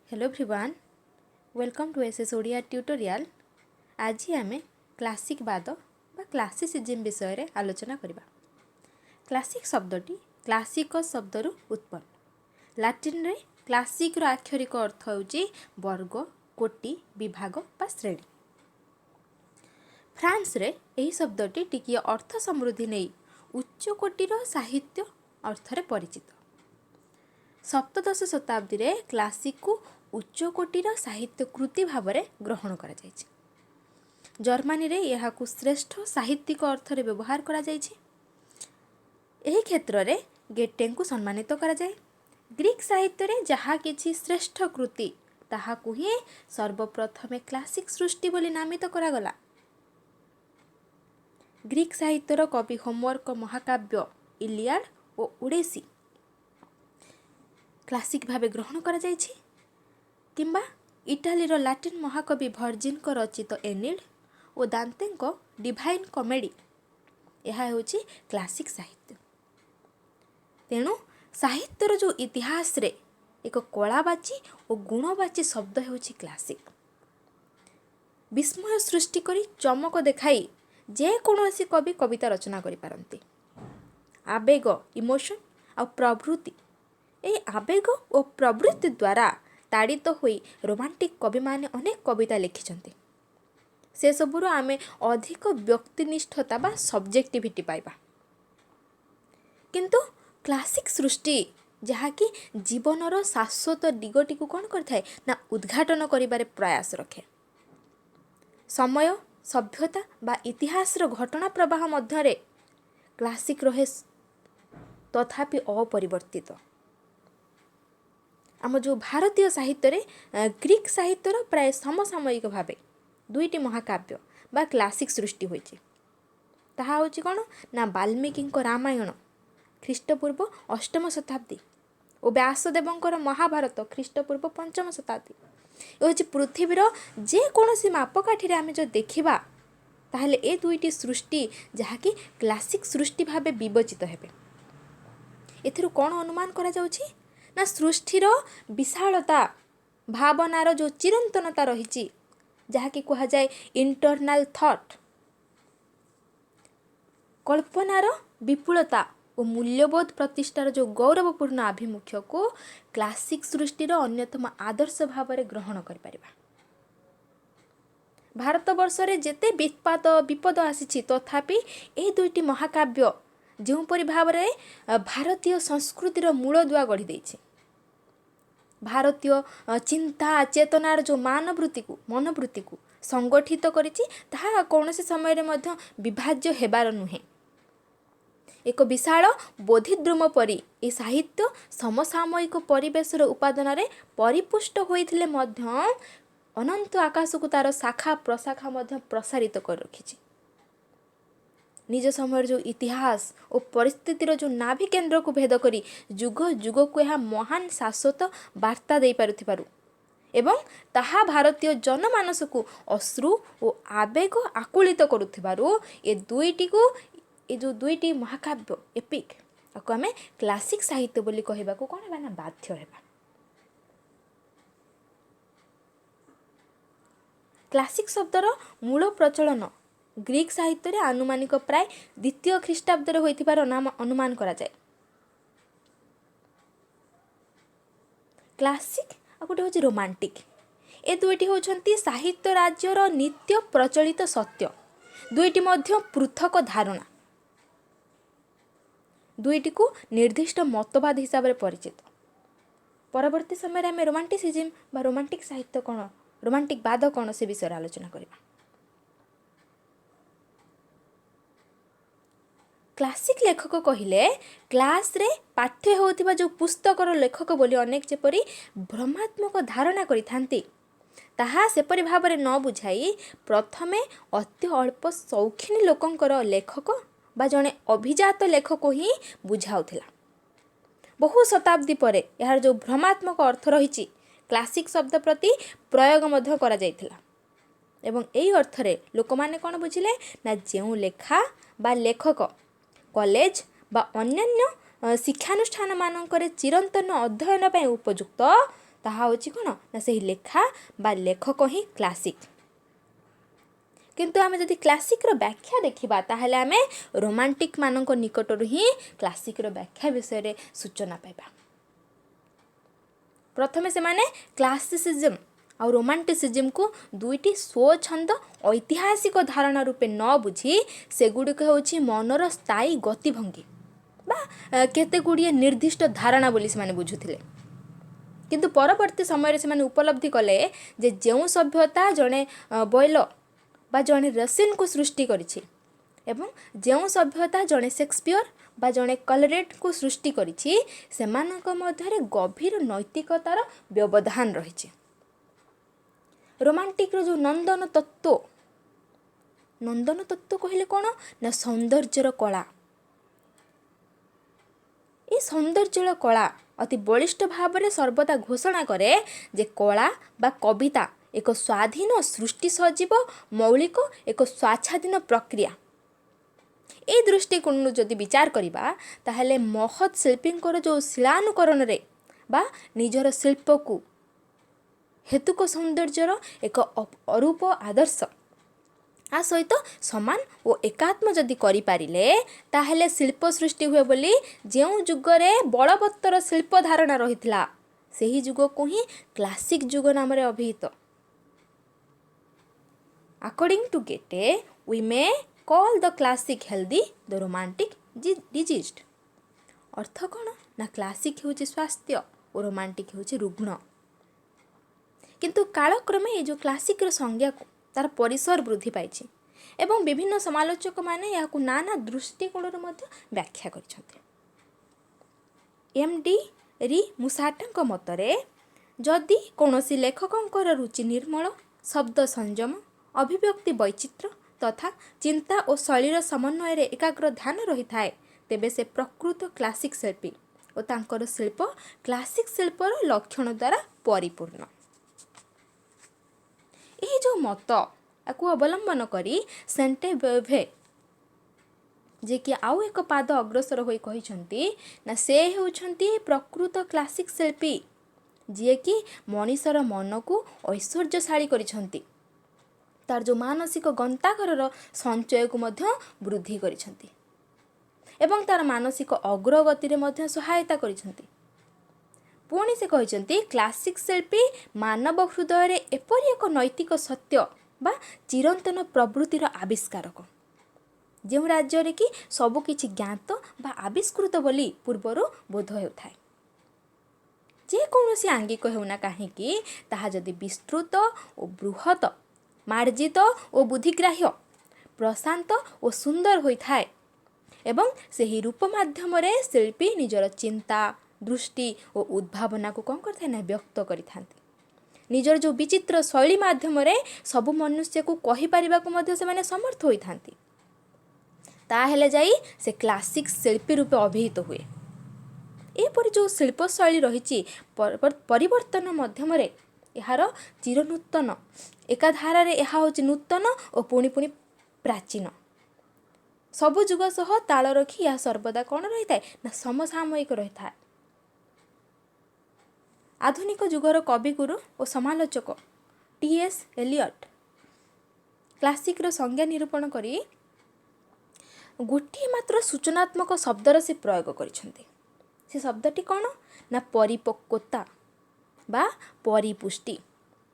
Hello everyone, welcome to SS Odia tutorial. आज आम classic बाद बा क्लासिसिज्म विषय रे आलोचना करबा। क्लासिक शब्दटी क्लासिक शब्दरू उत्पन्न। लाटिन रे क्लासिक रो आक्षरिक अर्थ होची वर्ग, कोटि, विभाग बा श्रेणी। फ्रांस रे एही शब्दटी टिकिए अर्थ समृद्धि नहीं उच्च कोटिर साहित्य अर्थरे परिचित। सप्तदश शताब्दी रे क्लासिक को उच्च कोटिर साहित्य कृति भाव में ग्रहण करा जायछि। जर्मनी रे यहाकू श्रेष्ठ साहित्यिक अर्थरे व्यवहार करा जायछि। एही क्षेत्र रे गेटेंकु सम्मानित करा जाय। ग्रीक साहित्य रे जहा किछि श्रेष्ठ कृति ताहाकू ही सर्वप्रथमे क्लासिक सृष्टि बोली नामित करा गला। ग्रीक साहित्यर कवि होमवर्क महाकाव्य इलियाड और ओडेसी क्लासिक भावे ग्रहण करा जायछि। किंबा इटालीर लाटिन महाकवि भर्जिन को रचित एनिड और दांतेंको डिवाइन कॉमेडी यह होची क्लासिक साहित्य। तेणु साहित्यर जो इतिहास रे एक कलाबाची और गुणबाची शब्द होची क्लासिक। विस्मय सृष्टि करी चमक देखाई जे कौनसी कवि कविता रचना करि पारंती। आवेग इमोशन और प्रवृत्ति ए आवेग और प्रवृत्ति द्वारा ताड़ित होई रोमांटिक कवि माने अनेक कविता लिखिछन्ति। से सबुरु आमे अधिक व्यक्तिनिष्ठता बा सब्जेक्टिविटी पाइबा। किंतु क्लासिक सृष्टि जहाँकि जीवनर शाश्वत दिगटी को कौन करथाय ना उद्घाटन करिबारे प्रयास रखे। समय सभ्यता बा इतिहासर घटना प्रवाह मध्यरे क्लासिक रहे तथापि अपरिवर्तित। आम जो भारतीय साहित्य रे ग्रीक साहित्यर प्राय समसामयिक भावे दुईटी महाकाव्य बा क्लासिक सृष्टि होइछि। ताहा होछि कोन ना वाल्मीकि रामायण ख्रीष्टपूर्व 8म शताब्दी और व्यासदेवंकर महाभारत ख्रीष्टपूर्व 5म शताब्दी। ए होछि पृथ्वीर जे कोनोसी मापकाठी रे आमे जो देखिबा ताहले ए दुईटी सृष्टि जहाँकि क्लासिक सृष्टि भावे विवेचित हेबे। एथिरु कोन अनुमान करा जाउछि ना सृष्टिर विशालता भावनार जो चिरंतनता रही जहाँकि कह जाए इंटरनल थॉट कल्पनार विपुलता और मूल्यबोध प्रतिष्ठार जो गौरवपूर्ण आभिमुख्य को क्लासिक सृष्टिर अन्यतम आदर्श भाव में ग्रहण कर पारिबा। भारत वर्ष रे जेते विपद आसी तथापि ए दुईटी महाकाव्य जोपरि भाव में भारतीय संस्कृतिर मूलदुआ गढ़ी देइछि। भारतीय चिंता चेतनार जो मनोवृत्ति को संगठित करिछि ताहा कौनसी समय रे मध्य विभाज्य हेबार नुहे। एक विशाल बोधिद्रुम परि ए साहित्य समसामयिक परिवेशर उपादान रे परिपुष्ट होइथिले मध्य अनंत आकाश को तार शाखा प्रशाखा मध्य प्रसारित कर रखिछि। निज समय जो इतिहास और परिस्थितिर जो नाभि केन्द्र को भेद करी जुग जुग को यह महान शाश्वत वार्ता दे पारुथिबारु एवं ताहा भारतीय जनमानस को अश्रु और आवेग आकुलित करुथिबारु ए जो दुईटी महाकाव्य एपिक आको आमे क्लासिक साहित्य बोली कहबा को कोन बाना बाध्य हेबा। क्लासिक शब्दर मूल प्रचलन ग्रीक साहित्य रे आनुमानिक प्राय द्वितीय ख्रीष्टाब्द रे होइथिबार नाम अनुमान करा जाय। क्लासिक आ गोटे होछि रोमांटिक ए दुईटी होछंती साहित्य राज्यर नित्य प्रचलित सत्य। दुईटी मध्य पृथक धारणा दुईटी को निर्दिष्ट मतवाद हिसाब रे परिचित। परवर्ती समय रे हम रोमांटिसिज्म बा रोमांटिक साहित्य कोन रोमांटिक वाद कोन से विषय आलोचना करबा। क्लासिक लेखक कहले क्लास रे पाठ्य होतिबा जो पुस्तकर लेखक बोली अनेक जेपरी भ्रमात्मक धारणा करि थांती ताहा सेपरि भाबरे न बुझाई प्रथमे अति अल्प शौखिनी लोकंकर लेखक बा जने अभिजात लेखक ही बुझाउथिला। बहु शताब्दी परे यार जो भ्रमात्मक अर्थ रहिछि क्लासिक शब्द प्रति प्रयोग मध्य करा जायथिला एवं एई अर्थ रे लोक माने कोन बुझिले ना जेउ लेखा बा लेखक कॉलेज बा अन्यान्य शिक्षानुष्ठान मानकर चिरंतन अध्ययन उपयुक्त ତାହା ହେଉଛି କ'ଣ ନା ସେହି ଲେଖା ବା ଲେଖକ ହିଁ କ୍ଲାସିକ୍। କିନ୍ତୁ ଆମେ ଯଦି କ୍ଲାସିକ୍ର ବ୍ୟାଖ୍ୟା ଦେଖିବା ତାହେଲେ ଆମେ ରୋମାଣ୍ଟିକ୍ ମାନଙ୍କ ନିକଟରୁ ହିଁ କ୍ଲାସିକ୍ର ବ୍ୟାଖ୍ୟା ବିଷୟରେ ସୂଚନା ପାଇବା। ପ୍ରଥମେ ସେମାନେ କ୍ଲାସିସିଜମ୍ ଆଉ ରୋମାଣ୍ଟିସିଜମ୍କୁ ଦୁଇଟି ସ୍ୱଚ୍ଛନ୍ଦ ଐତିହାସିକ ଧାରଣା ରୂପେ ନ ବୁଝି ସେଗୁଡ଼ିକ ହେଉଛି ମନର ସ୍ଥାୟୀ ଗତିଭଙ୍ଗୀ ବା କେତେ ଗୁଡ଼ିଏ ନିର୍ଦ୍ଦିଷ୍ଟ ଧାରଣା ବୋଲି ସେମାନେ ବୁଝୁଥିଲେ। କିନ୍ତୁ ପରବର୍ତ୍ତୀ ସମୟରେ ସେମାନେ ଉପଲବ୍ଧି କଲେ ଯେ ଯେଉଁ ସଭ୍ୟତା ଜଣେ ବୋଏଲ ବା ଜଣେ ରସିନ୍କୁ ସୃଷ୍ଟି କରିଛି ଏବଂ ଯେଉଁ ସଭ୍ୟତା ଜଣେ ସେକ୍ସପିୟର ବା ଜଣେ କଲରେଟ୍କୁ ସୃଷ୍ଟି କରିଛି ସେମାନଙ୍କ ମଧ୍ୟରେ ଗଭୀର ନୈତିକତାର ବ୍ୟବଧାନ ରହିଛି। ରୋମାଣ୍ଟିକ୍ର ଯେଉଁ ନନ୍ଦନ ତତ୍ତ୍ୱ କହିଲେ କ'ଣ ନା ସୌନ୍ଦର୍ଯ୍ୟର କଳା। এই ସୌନ୍ଦର୍ଯ୍ୟର କଳା ଅତି ବଳିଷ୍ଠ ଭାବରେ ସର୍ବଦା ଘୋଷଣା କରେ ଯେ କଳା ବା କବିତା ଏକ ସ୍ୱାଧୀନ ସୃଷ୍ଟି ସଜୀବ ମୌଳିକ ଏକ ସ୍ୱାଚ୍ଛାଧୀନ ପ୍ରକ୍ରିୟା। এই ଦୃଷ୍ଟିକୋଣରୁ ଯଦି ବିଚାର କରିବା ତାହେଲେ ମହତ୍ ଶିଳ୍ପୀଙ୍କର ଯେଉଁ ଶିଳାନୁକରଣରେ ବା ନିଜର ଶିଳ୍ପକୁ ହେତୁକ ସୌନ୍ଦର୍ଯ୍ୟର ଏକ ଅରୂପ ଆଦର୍ଶ ଆ ସହିତ ସମାନ ଓ ଏକାତ୍ମ ଯଦି କରିପାରିଲେ ତାହେଲେ ଶିଳ୍ପ ସୃଷ୍ଟି ହୁଏ ବୋଲି ଯେଉଁ ଯୁଗରେ ବଳବତ୍ତର ଶିଳ୍ପ ଧାରଣା ରହିଥିଲା ସେହି ଯୁଗକୁ ହିଁ କ୍ଲାସିକ୍ ଯୁଗ ନାମରେ ଅଭିହିତ। According to Goethe, we may call the classic healthy, the romantic diseased। ଅର୍ଥ କ'ଣ ନା କ୍ଲାସିକ୍ ହେଉଛି ସ୍ୱାସ୍ଥ୍ୟ ଓ ରୋମାଣ୍ଟିକ୍ ହେଉଛି ରୁଗ୍ଣ। କିନ୍ତୁ କାଳକ୍ରମେ ଏ ଯେଉଁ କ୍ଲାସିକ୍ର ସଂଜ୍ଞାକୁ ତାର ପରିସର ବୃଦ୍ଧି ପାଇଛି ଏବଂ ବିଭିନ୍ନ ସମାଲୋଚକମାନେ ଏହାକୁ ନାନା ଦୃଷ୍ଟିକୋଣରୁ ମଧ୍ୟ ବ୍ୟାଖ୍ୟା କରିଛନ୍ତି। ଏମ୍.ଡି. ରି ମୁସାଟାଙ୍କ ମତରେ ଯଦି କୌଣସି ଲେଖକଙ୍କର ରୁଚି ନିର୍ମଳ ଶବ୍ଦ ସଂଯମ ଅଭିବ୍ୟକ୍ତି ବୈଚିତ୍ର୍ୟ ତଥା ଚିନ୍ତା ଓ ଶୈଳୀର ସମନ୍ୱୟରେ ଏକାଗ୍ର ଧ୍ୟାନ ରହିଥାଏ ତେବେ ସେ ପ୍ରକୃତ କ୍ଲାସିକ୍ ଶିଳ୍ପୀ ଓ ତାଙ୍କର ଶିଳ୍ପ କ୍ଲାସିକ୍ ଶିଳ୍ପର ଲକ୍ଷଣ ଦ୍ୱାରା ପରିପୂର୍ଣ୍ଣ। ଏହି ଯେଉଁ ମତ ୟାକୁ ଅବଲମ୍ବନ କରି ସେଣ୍ଟେବେଭେ ଯିଏକି ଆଉ ଏକ ପାଦ ଅଗ୍ରସର ହୋଇ କହିଛନ୍ତି ନା ସେ ହେଉଛନ୍ତି ପ୍ରକୃତ କ୍ଲାସିକ୍ ଶିଳ୍ପୀ ଯିଏକି ମଣିଷର ମନକୁ ଐଶ୍ୱର୍ଯ୍ୟଶାଳୀ କରିଛନ୍ତି, ତାର ଯେଉଁ ମାନସିକ ଗନ୍ତାଘରର ସଞ୍ଚୟକୁ ମଧ୍ୟ ବୃଦ୍ଧି କରିଛନ୍ତି ଏବଂ ତାର ମାନସିକ ଅଗ୍ରଗତିରେ ମଧ୍ୟ ସହାୟତା କରିଛନ୍ତି। ପୁଣି ସେ କହିଛନ୍ତି କ୍ଲାସିକ୍ ଶିଳ୍ପୀ ମାନବ ହୃଦୟରେ ଏପରି ଏକ ନୈତିକ ସତ୍ୟ ବା ଚିରନ୍ତନ ପ୍ରବୃତ୍ତିର ଆବିଷ୍କାରକ ଯେଉଁ ରାଜ୍ୟରେ କି ସବୁକିଛି ଜ୍ଞାତ ବା ଆବିଷ୍କୃତ ବୋଲି ପୂର୍ବରୁ ବୋଧ ହେଉଥାଏ। ଯେକୌଣସି ଆଙ୍ଗିକ ହେଉନା କାହିଁକି ତାହା ଯଦି ବିସ୍ତୃତ ଓ ବୃହତ ମାର୍ଜିତ ଓ ବୁଦ୍ଧିଗ୍ରାହ୍ୟ ପ୍ରଶାନ୍ତ ଓ ସୁନ୍ଦର ହୋଇଥାଏ ଏବଂ ସେହି ରୂପ ମାଧ୍ୟମରେ ଶିଳ୍ପୀ ନିଜର ଚିନ୍ତା ଦୃଷ୍ଟି ଓ ଉଦ୍ଭାବନାକୁ କ'ଣ କରିଥାଏ ନା ବ୍ୟକ୍ତ କରିଥାନ୍ତି। ନିଜର ଯେଉଁ ବିଚିତ୍ର ଶୈଳୀ ମାଧ୍ୟମରେ ସବୁ ମନୁଷ୍ୟକୁ କହିପାରିବାକୁ ମଧ୍ୟ ସେମାନେ ସମର୍ଥ ହୋଇଥାନ୍ତି ତାହେଲେ ଯାଇ ସେ କ୍ଲାସିକ୍ ଶିଳ୍ପୀ ରୂପେ ଅଭିହିତ ହୁଏ। ଏପରି ଯେଉଁ ଶିଳ୍ପଶୈଳୀ ରହିଛି ପରିବର୍ତ୍ତନ ମାଧ୍ୟମରେ ଏହାର ଚିରନୂତନ ଏକାଧାରାରେ ଏହା ହେଉଛି ନୂତନ ଓ ପୁଣି ପ୍ରାଚୀନ ସବୁ ଯୁଗ ସହ ତାଳ ରଖି ଏହା ସର୍ବଦା କ'ଣ ରହିଥାଏ ନା ସମସାମୟିକ ରହିଥାଏ। ଆଧୁନିକ ଯୁଗର କବିଗୁରୁ ଓ ସମାଲୋଚକ ଟି.ଏସ୍. ଏଲିୟଟ୍ କ୍ଲାସିକ୍ର ସଂଜ୍ଞା ନିରୂପଣ କରି ଗୋଟିଏ ମାତ୍ର ସୂଚନାତ୍ମକ ଶବ୍ଦର ସେ ପ୍ରୟୋଗ କରିଛନ୍ତି। ସେ ଶବ୍ଦଟି କ'ଣ ନା ପରିପକ୍ୱତା ବା ପରିପୁଷ୍ଟି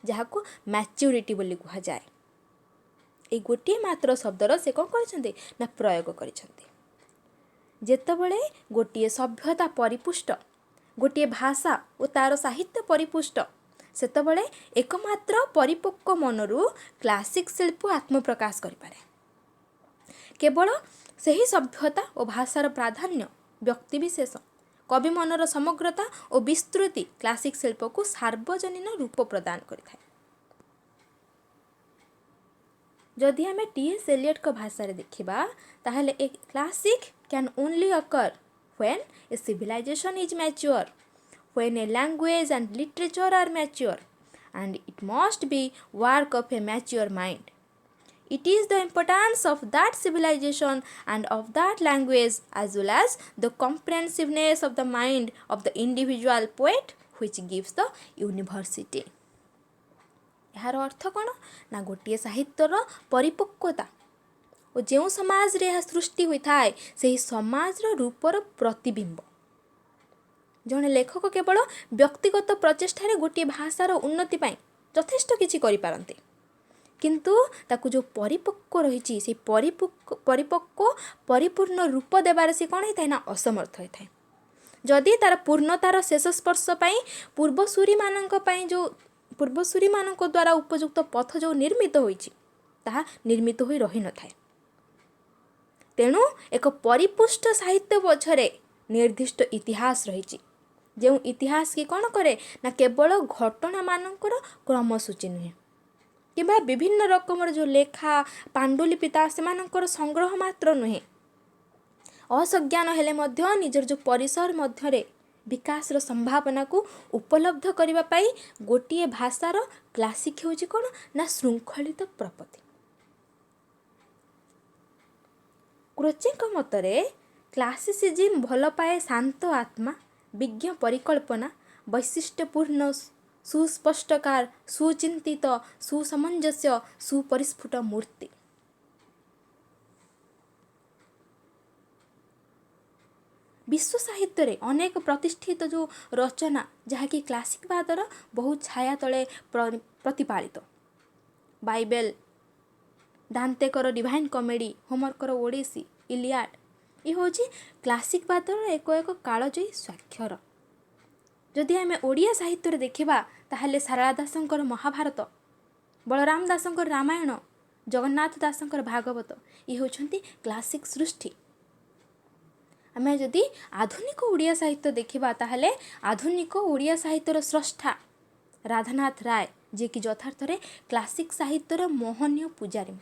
ଯାହାକୁ ମ୍ୟାଚ୍ୟୁରିଟି ବୋଲି କୁହାଯାଏ। এই ଗୋଟିଏ ମାତ୍ର ଶବ୍ଦର ସେ କ'ଣ କରିଛନ୍ତି ନା ପ୍ରୟୋଗ କରିଛନ୍ତି। ଯେତେବେଳେ ଗୋଟିଏ ସଭ୍ୟତା ପରିପୁଷ୍ଟ ଗୋଟିଏ ଭାଷା ଓ ତାର ସାହିତ୍ୟ ପରିପୁଷ୍ଟ ସେତେବେଳେ ଏକମାତ୍ର ପରିପକ୍ୱ ମନରୁ କ୍ଲାସିକ୍ ଶିଳ୍ପ ଆତ୍ମପ୍ରକାଶ କରିପାରେ। କେବଳ ସେହି ସଭ୍ୟତା ଓ ଭାଷାର ପ୍ରାଧାନ୍ୟ ବ୍ୟକ୍ତିବିଶେଷ କବି ମନର ସମଗ୍ରତା ଓ ବିସ୍ତୃତି କ୍ଲାସିକ୍ ଶିଳ୍ପକୁ ସାର୍ବଜନୀନ ରୂପ ପ୍ରଦାନ କରିଥାଏ। ଯଦି ଆମେ ଟି.ଏସ୍. ଏଲିୟଟ୍ଙ୍କ ଭାଷାରେ ଦେଖିବା ତାହେଲେ a classic can only occur when a civilization is mature, when a language and literature are mature, and it must be work of a mature mind. It is the importance of that civilization and of that language as well as the comprehensiveness of the mind of the individual poet which gives the university। यार अर्थ कौन ना गोटे साहित्यर परिपक्वता और जो समाज रे यह सृष्टि होता है से समाज रूपर प्रतिबिंब। जड़े लेखक केवल व्यक्तिगत प्रचेष्टार गोटे भाषार उन्नति यथेष्ट किछि करि पारंते, किंतु ताकू जो परिपक्व रही से परिपक्व परिपूर्ण रूप देवार से कौन होता है ना असमर्थ होता है। जदि तार पूर्णतार शेष स्पर्श पूर्वसूरी मानक द्वारा उपयुक्त पथ जो निर्मित होइछि ताहा निर्मित होई रही न थाए। तेणु एक परिपुष्ट साहित्य पछरे निर्दिष्ट इतिहास रही, जो इतिहास की कौन करे ना केवल घटना मानकर क्रमसूची नुहे किंबा विभिन्न रकमर जो लेखा पांडुलिपिता से संग्रह मात्र नुहे। असज्ञान हेले मध्य निजर जो परिसर मध्यरे विकास संभावना को उपलब्ध करने पाई गोटे भाषार क्लासिक होची कौन ना श्रृंखलित प्रपत्ति। क्रोचेଙ୍କ मतरे क्लासिसिज्म भल पाए शांत आत्मा, विज्ञ परिकल्पना, वैशिष्ट्यपूर्ण सुस्पष्टकार, सुचिंतित, सुसमंजस्य, सुपरिस्फुट मूर्ति। विश्व साहित्य रे अनेक प्रतिष्ठित जो रचना जहाँकि क्लासिक वादर बहुत छाया तले प्रतिपालित। बाइबेल, दांतेकर डिवाइन कॉमेडी, होमरकर ओडिसी, इलियाड ये हूँ क्लासिक वादर एक एक कालजयी स्वाक्षर। जदि आम ओडिया साहित्य देखा ताहले सारला दासंकर महाभारत, बलराम दासंकर रामायण, जगन्नाथ दासंकर भागवत ये होछंती क्लासिक सृष्टि। आम जदि आधुनिक ओडिया साहित्य देखा ताहले आधुनिक ओडिया साहित्यर स्रष्टा राधानाथ राय जे कि यथार्थ क्लासिक साहित्यर मोहनीय पूजारी।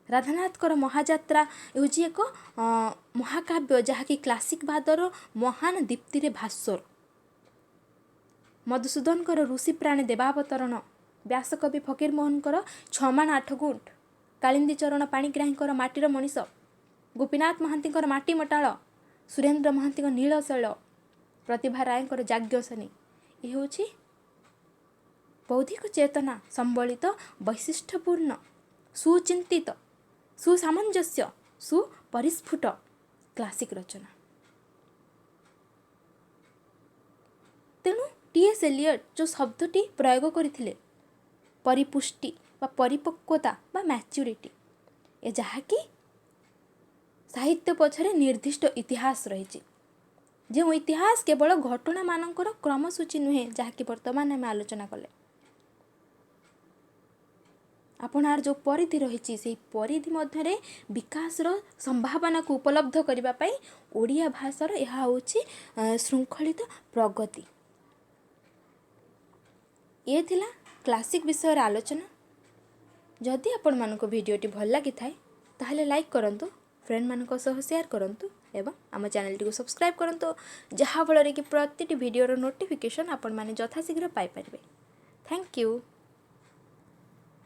राधानाथकर महाजात्रा हूँ एक महाकाव्य जहाँकि क्लासिक वादर महान दीप्ति रे भास्वर। मधुसूदनकर ऋषि प्राणी देवावतरण, व्यासकवि फकीरमोहनकर छमाण आठगुंठ, कालिंदी चरण पाणिग्राहींकर माटीर मनीष, गोपीनाथ महांतीकर माटी मटाळ, सुरेंद्र महांतीकर नीलशैल, प्रतिभा रायकर जाज्ञसेनी ये हूँ बौद्धिक चेतना संबलित वैशिष्ट्यपूर्ण सुचिंतित सुसामंजस्य सुपरिस्फुट क्लासिक रचना। तेणु टी.एस. एलियट जो शब्दटी प्रयोग करथिले परिपुष्टि बा परिपक्वता बा मैच्योरिटी ए जहाँकि साहित्य पछरे निर्दिष्ट इतिहास रही, जो इतिहास केवल घटना मानकर क्रमसूची नुहे जहाँकि वर्तमान आम आलोचना कले। आपणार जो परिधि रही से परिधि मध्य विकास संभावना को उपलब्ध करने ओडिया भाषार यह हूँ श्रृंखलित प्रगति। ये थिला क्लासिक विषय आलोचना। जदि आपण मानक भिडियोटी भल लगी थाए ताहले लाइक करंतु, फ्रेंड मानक सह शेयर करंतु एवं आम चैनल टी को सब्सक्राइब करंतु, जहाँ फल कि प्रति भिडियोर नोटिफिकेशन आपण माने यथाशीघ्र पाई परिबे। Thank you.